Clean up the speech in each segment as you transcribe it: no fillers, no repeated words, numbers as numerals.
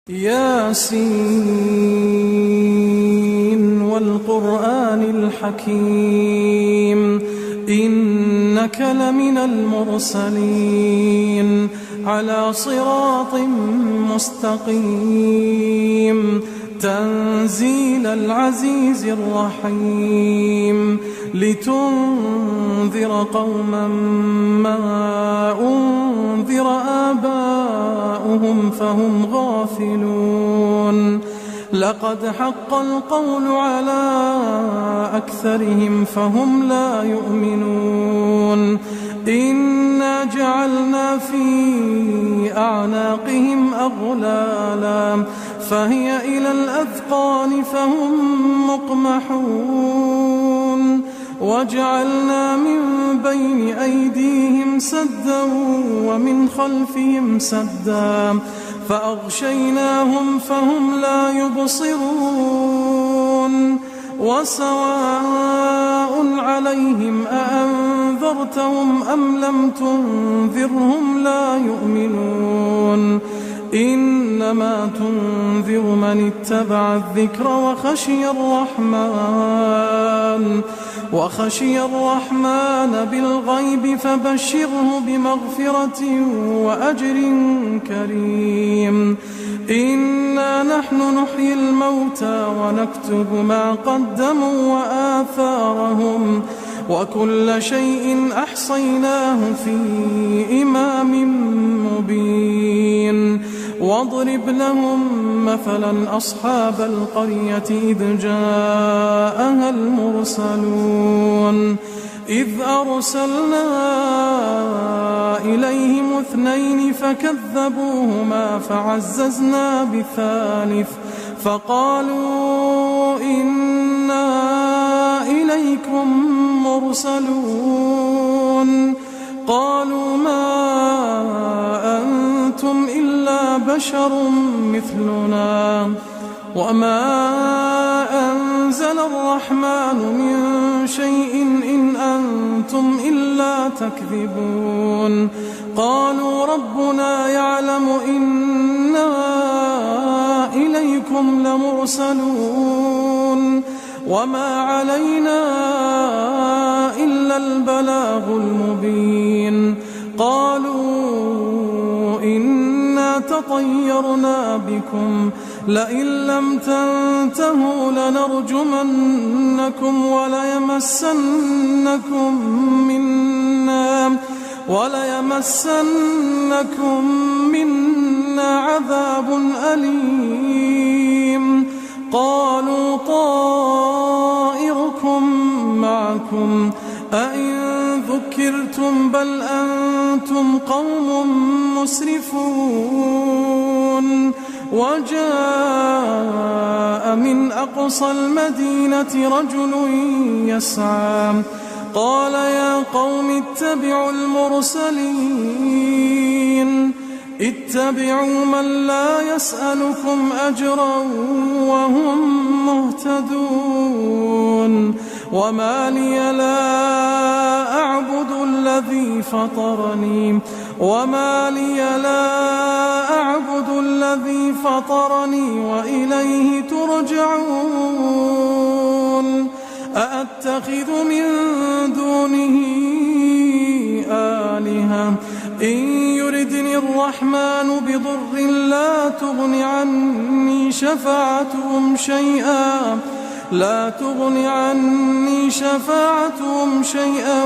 ياسين والقرآن الحكيم إنك لمن المرسلين على صراط مستقيم تنزيل العزيز الرحيم لتنذر قوما ما أنذر آباؤهم فهم غافلون لقد حق القول على أكثرهم فهم لا يؤمنون إنا جعلنا في أعناقهم أغلالا فهي إلى الأذقان فهم مقمحون وجعلنا من بين أيديهم سدا ومن خلفهم سدا فأغشيناهم فهم لا يبصرون وسواء عليهم أأنذرتهم أم لم تنذرهم لا يؤمنون إنما تنذر من اتبع الذكر وخشي الرحمن بالغيب فبشره بمغفرة وأجر كريم إنا نحن نحيي الموتى ونكتب ما قدموا وآثارهم وكل شيء أحصيناه في إمام مبين واضرب لهم مثلا أصحاب القرية إذ جاءها المرسلون إذ أرسلنا إليهم 2 فكذبوهما فعززنا بثالث فقالوا إنا إليكم مرسلون قالوا ما أنتم إلا بشر مثلنا وما أنزل الرحمن من شيء إن أنتم إلا تكذبون قالوا ربنا يعلم إنا إليكم لمرسلون وما علينا إلا البلاغ المبين قالوا إنا تطيرنا بكم لئن لم تنتهوا لنرجمنكم وليمسنكم منا عذاب أليم قالوا طائركم معكم أئن ذكرتم بل أنتم قوم مسرفون وجاء من أقصى المدينة رجل يسعى قال يا قوم اتبعوا المرسلين اتبعوا من لا يسألكم أجرا وهم مهتدون وما لي لا أعبد الذي فطرني وإليه ترجعون أأتخذ من دونه آلهة إن يردني الرحمن بضر لا تغن عني شفاعتهم شيئا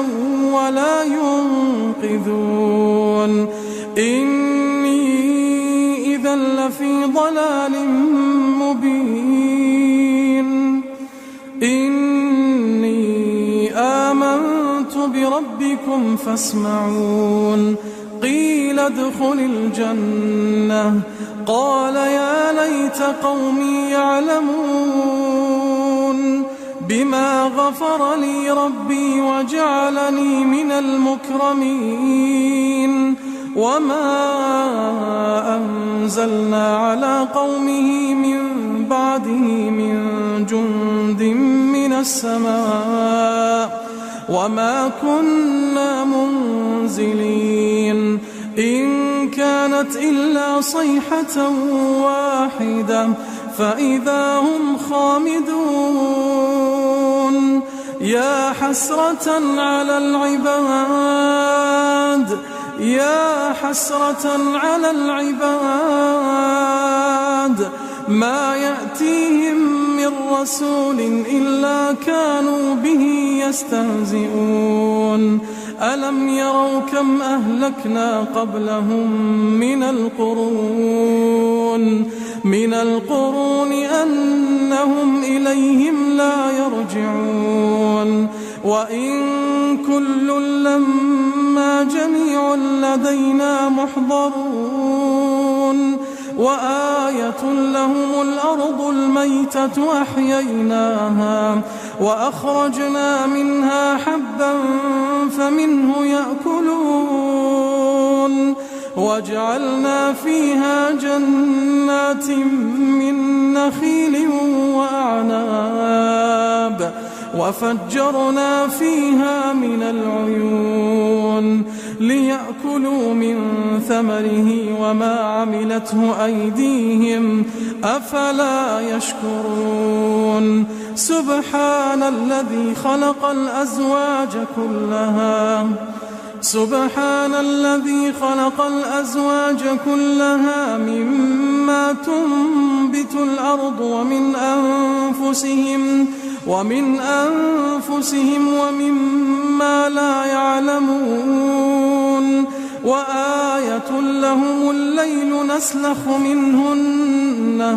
ولا ينقذون إني إذا لفي ضلال مبين إني آمنت بربكم فاسمعون قيل ادخل الجنة قال يا ليت قومي يعلمون بما غفر لي ربي وجعلني من المكرمين وما أنزلنا على قومه من بعده من جند من السماء وما كنا منزلين إن كانت إلا صيحة واحدة فإذا هم خامدون يا حسرة على العباد يا حسرة على العباد ما يأتيهم من رسول إلا كانوا به يستهزئون ألم يروا كم أهلكنا قبلهم من القرون أنهم إليهم لا يرجعون وإن كل لما جميع لدينا محضرون وآية لهم الأرض الميتة أحييناها وأخرجنا منها حبا فمنه يأكلون وجعلنا فيها جنات من نخيل وأعناب وفجرنا فيها من العيون ليأكلوا من ثمره وما عملته أيديهم أفلا يشكرون سبحان الذي خلق الأزواج كلها مما تنبت الأرض ومن أنفسهم ومما لا يعلمون وآية لهم الليل نسلخ منه النهار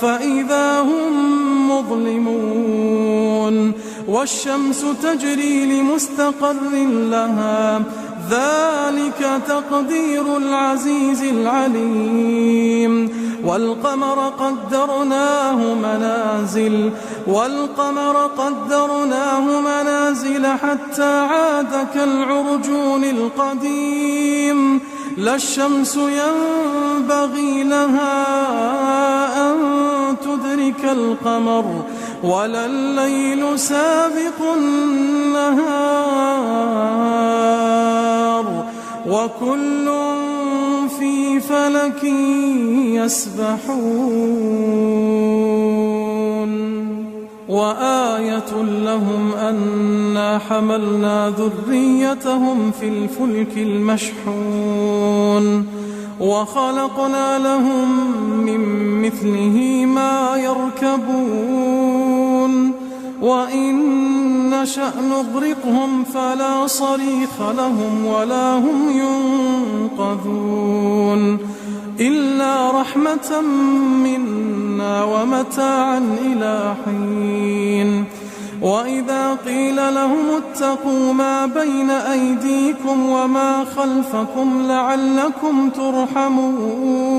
فإذا هم مظلمون والشمس تجري لمستقر لها ذلك تقدير العزيز العليم والقمر قدرناه منازل حتى عاد كالعرجون القديم لا الشمس ينبغي لها أن تدرك القمر ولا الليل سابق النهار وكل في فلك يسبحون وآية لهم أنا حملنا ذريتهم في الفلك المشحون وخلقنا لهم من مثله ما يركبون وإن نشأ نغرقهم فلا صريخ لهم ولا هم ينقذون إلا رحمة منا ومتاعا إلى حين وإذا قيل لهم اتقوا ما بين أيديكم وما خلفكم لعلكم ترحمون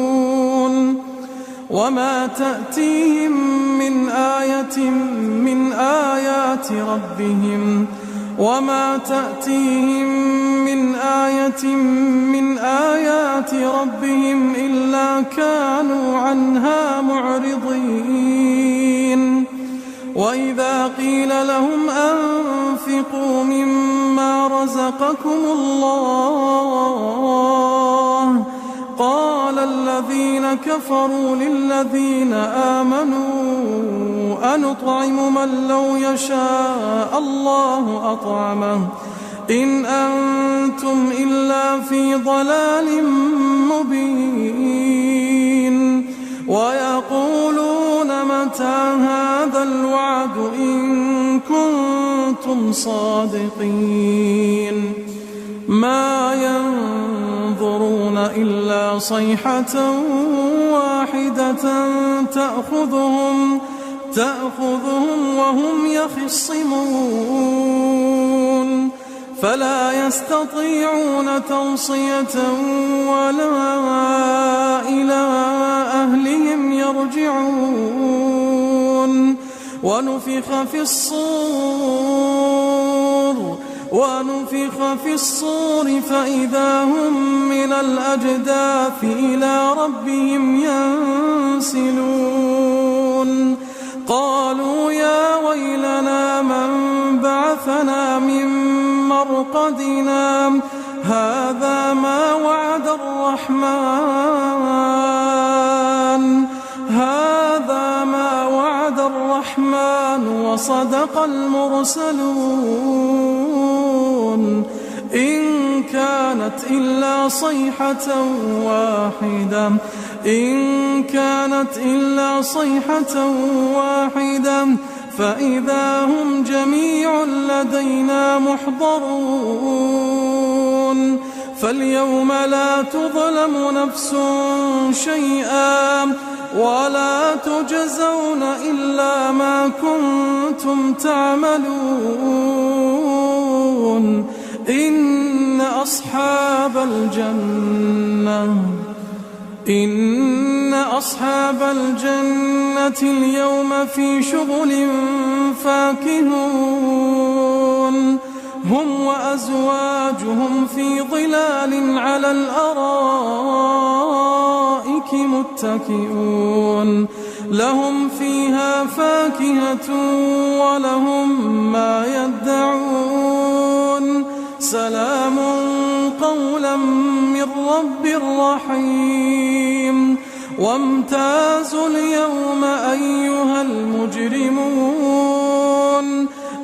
وما تأتيهم من آية من آيات ربهم إلا كانوا عنها معرضين وإذا قيل لهم أنفقوا مما رزقكم الله قال الذين كفروا للذين آمنوا أنطعم من لو يشاء الله أطعمه إن أنتم إلا في ضلال مبين ويقولون متى هذا الوعد إن كنتم صادقين ما ينظرون إلا صيحة واحدة تأخذهم وهم يخصمون فلا يستطيعون توصية ولا إلى أهلهم يرجعون ونفخ في الصور فإذا هم من الأجداث إلى ربهم ينسلون قالوا يا ويلنا من بعثنا من مرقدنا هذا ما وعد الرحمن وصدق المرسلون إن كانت إلا صيحة واحدة فإذا هم جميع لدينا محضرون فاليوم لا تظلم نفس شيئا ولا تجزون إلا ما كنتم تعملون إن أصحاب الجنة اليوم في شغل فاكهون هم وأزواجهم في ظلال على الأرائك متكئون لهم فيها فاكهة ولهم ما يدعون سلام قولا من رب رحيم وامتازوا اليوم أيها المجرمون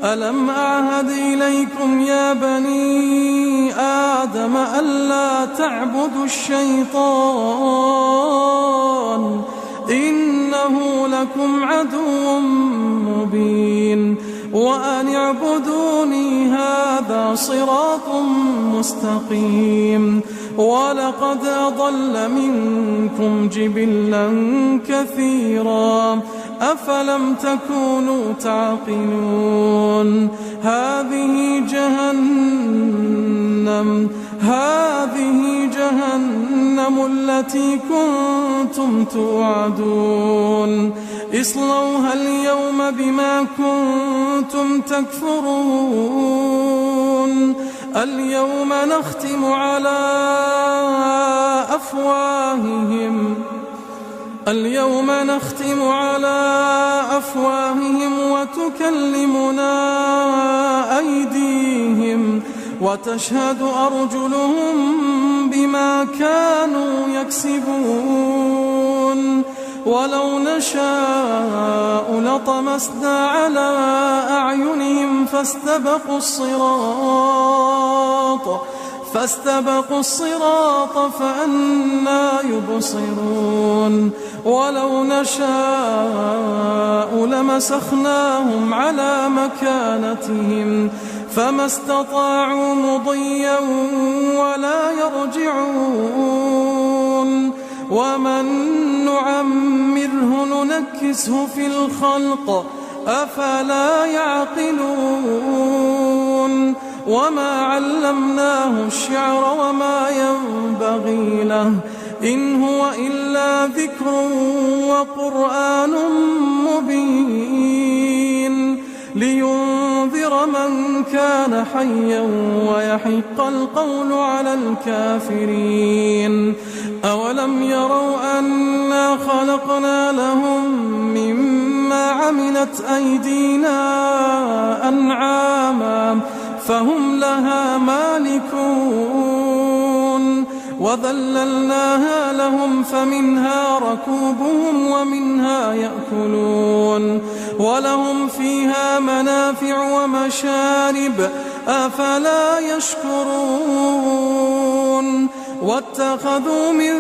ألم أعهد إليكم يا بني آدم ألا تعبدوا الشيطان إنه لكم عدو مبين وأن اعبدوني هذا صراط مستقيم ولقد أضل منكم جبلا كثيرا أفلم تكونوا تعقلون هذه جهنم التي كنتم توعدون اصلوها اليوم بما كنتم تكفرون اليوم نختم على أفواههم وتكلمنا أيديهم وتشهد أرجلهم بما كانوا يكسبون ولو نشاء لطمسنا على أعينهم فاستبقوا الصراط فأنى يبصرون ولو نشاء لمسخناهم على مكانتهم فما استطاعوا مضيا ولا يرجعون ومن نعمره ننكسه في الخلق أفلا يعقلون وما علمناه الشعر وما ينبغي له إن هو إلا ذكر وقرآن مبين لينذر من كان حيا ويحق القول على الكافرين أولم يروا أنا خلقنا لهم مما عملت أيدينا أنعاما فهم لها مالكون وذللناها لهم فمنها ركوبهم ومنها يأكلون ولهم فيها منافع ومشارب أفلا يشكرون واتخذوا من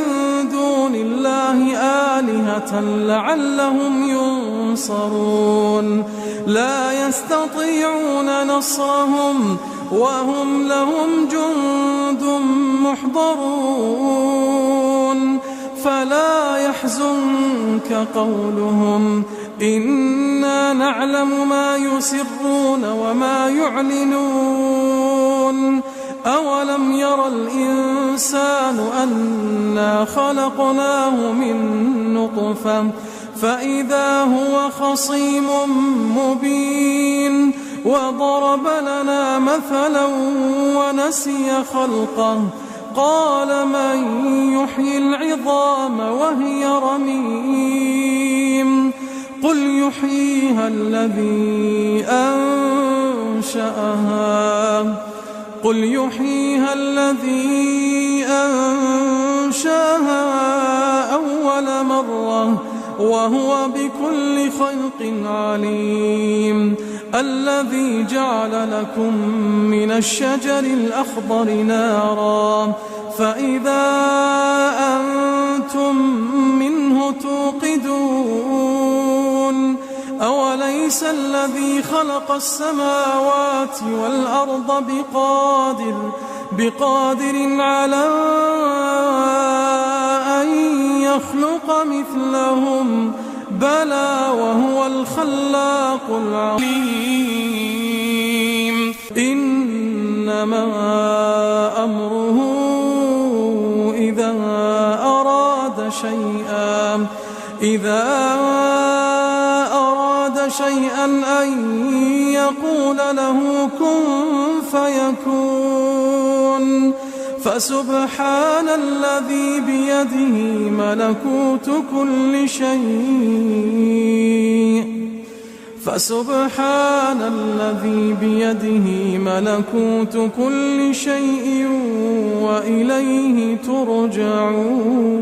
دون الله آلهة لعلهم ينصرون لا يستطيعون نصرهم وهم لهم جند محضرون فلا يحزنك قولهم إنا نعلم ما يسرون وما يعلنون أولم ير الإنسان أنا خلقناه من نطفة فإذا هو خصيم مبين وضرب لنا مثلا ونسي خلقه قال من يحيي العظام وهي رميم قل يحييها الذي أنشأها قل يحييها الذي أنشاها أول مرة وهو بكل خلق عليم. الذي جعل لكم من الشجر الأخضر نارا فإذا أنتم منه توقدون. أوليس الذي خلق السماوات والأرض بقادر على أن يخلق مثلهم؟ بلى وهو الخلاق العليم. إنما أمره إذا أراد شيئا أن يقول له كن فيكون. فسبحان الذي بيده ملكوت كل شيء وإليه ترجعون.